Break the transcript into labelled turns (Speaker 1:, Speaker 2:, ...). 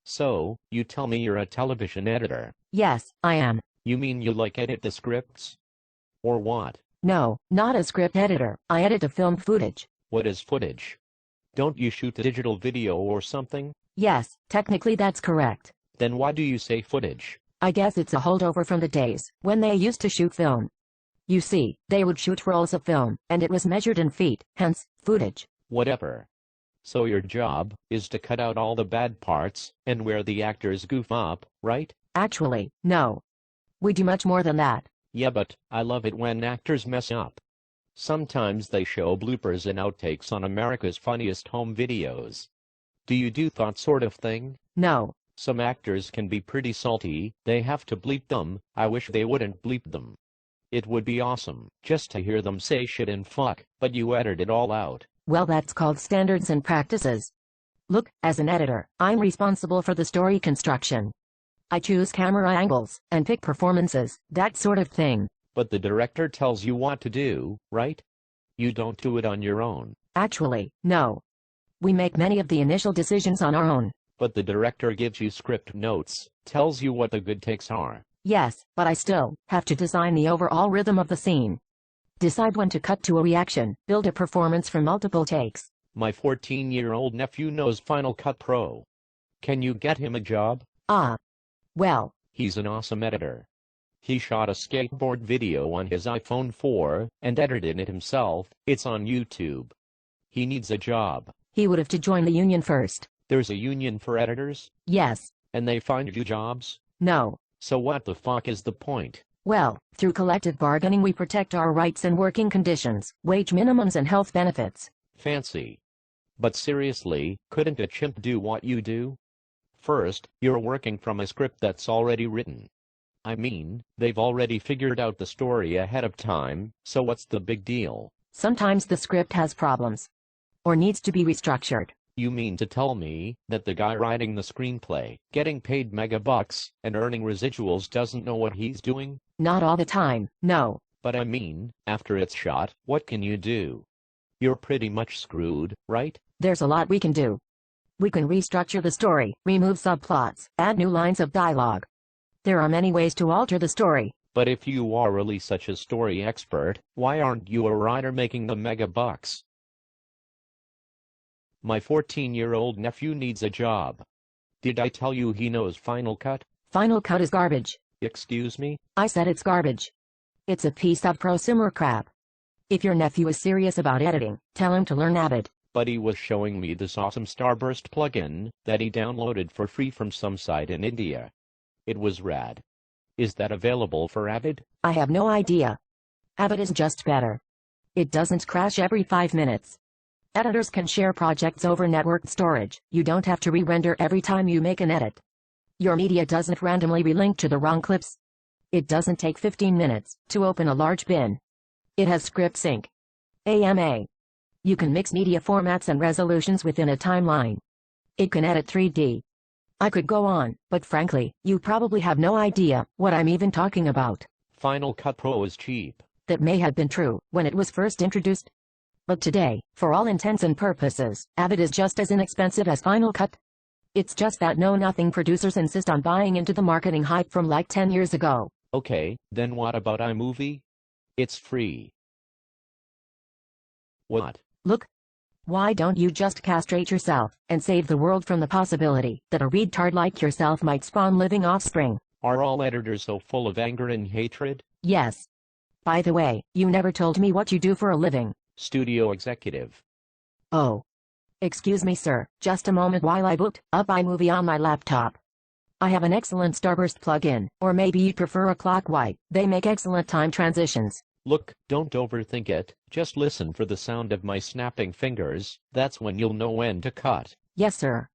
Speaker 1: So, you tell me you're a television editor.
Speaker 2: Yes, I am.
Speaker 1: You mean you edit the scripts? Or what?
Speaker 2: No, not a script editor. I edit the film footage.
Speaker 1: What is footage? Don't you shoot the digital video or something?
Speaker 2: Yes, technically that's correct.
Speaker 1: Then why do you say footage?
Speaker 2: I guess it's a holdover from the days when they used to shoot film. You see, they would shoot rolls of film, and it was measured in feet, hence, footage.
Speaker 1: Whatever. So your job is to cut out all the bad parts, and where the actors goof up, right?
Speaker 2: Actually, no. We do much more than that.
Speaker 1: Yeah, but I love it when actors mess up. Sometimes they show bloopers and outtakes on America's Funniest Home Videos. Do you do that sort of thing?
Speaker 2: No.
Speaker 1: Some actors can be pretty salty, they have to bleep them. I wish they wouldn't bleep them. It would be awesome just to hear them say shit and fuck, but you edit it all out.
Speaker 2: Well, that's called standards and practices. Look, as an editor, I'm responsible for the story construction. I choose camera angles, and pick performances, that sort of thing.
Speaker 1: But the director tells you what to do, right? You don't do it on your own.
Speaker 2: Actually, no. We make many of the initial decisions on our own.
Speaker 1: But the director gives you script notes, tells you what the good takes are.
Speaker 2: Yes, but I still have to design the overall rhythm of the scene. Decide when to cut to a reaction, build a performance from multiple takes.
Speaker 1: My 14-year-old nephew knows Final Cut Pro. Can you get him a job?
Speaker 2: Ah. Well.
Speaker 1: He's an awesome editor. He shot a skateboard video on his iPhone 4 and edited it himself. It's on YouTube. He needs a job.
Speaker 2: He would have to join the union first.
Speaker 1: There's a union for editors?
Speaker 2: Yes.
Speaker 1: And they find you jobs?
Speaker 2: No.
Speaker 1: So what the fuck is the point?
Speaker 2: Well, through collective bargaining we protect our rights and working conditions, wage minimums and health benefits.
Speaker 1: Fancy. But seriously, couldn't a chimp do what you do? First, you're working from a script that's already written. I mean, they've already figured out the story ahead of time, so what's the big deal?
Speaker 2: Sometimes the script has problems. Or needs to be restructured.
Speaker 1: You mean to tell me that the guy writing the screenplay, getting paid megabucks, and earning residuals doesn't know what he's doing?
Speaker 2: Not all the time, no.
Speaker 1: But I mean, after it's shot, what can you do? You're pretty much screwed, right?
Speaker 2: There's a lot we can do. We can restructure the story, remove subplots, add new lines of dialogue. There are many ways to alter the story.
Speaker 1: But if you are really such a story expert, why aren't you a writer making the megabucks? My 14-year-old nephew needs a job. Did I tell you he knows Final Cut?
Speaker 2: Final Cut is garbage.
Speaker 1: Excuse me?
Speaker 2: I said it's garbage. It's a piece of prosumer crap. If your nephew is serious about editing, tell him to learn Avid.
Speaker 1: But he was showing me this awesome Starburst plugin that he downloaded for free from some site in India. It was rad. Is that available for Avid?
Speaker 2: I have no idea. Avid is just better. It doesn't crash every 5 minutes. Editors can share projects over networked storage. You don't have to re-render every time you make an edit. Your media doesn't randomly relink to the wrong clips. It doesn't take 15 minutes to open a large bin. It has script sync. AMA. You can mix media formats and resolutions within a timeline. It can edit 3D. I could go on, but frankly, you probably have no idea what I'm even talking about.
Speaker 1: Final Cut Pro is cheap.
Speaker 2: That may have been true when it was first introduced. But today, for all intents and purposes, Avid is just as inexpensive as Final Cut. It's just that know-nothing producers insist on buying into the marketing hype from like 10 years ago.
Speaker 1: Okay, then what about iMovie? It's free. What?
Speaker 2: Look. Why don't you just castrate yourself, and save the world from the possibility that a retard like yourself might spawn living offspring?
Speaker 1: Are all editors so full of anger and hatred?
Speaker 2: Yes. By the way, you never told me what you do for a living.
Speaker 1: Studio executive.
Speaker 2: Oh. Excuse me, sir, just a moment while I boot up iMovie on my laptop. I have an excellent Starburst plugin, or maybe you'd prefer a clock wipe. They make excellent time transitions.
Speaker 1: Look, don't overthink it, just listen for the sound of my snapping fingers. That's when you'll know when to cut.
Speaker 2: Yes, sir.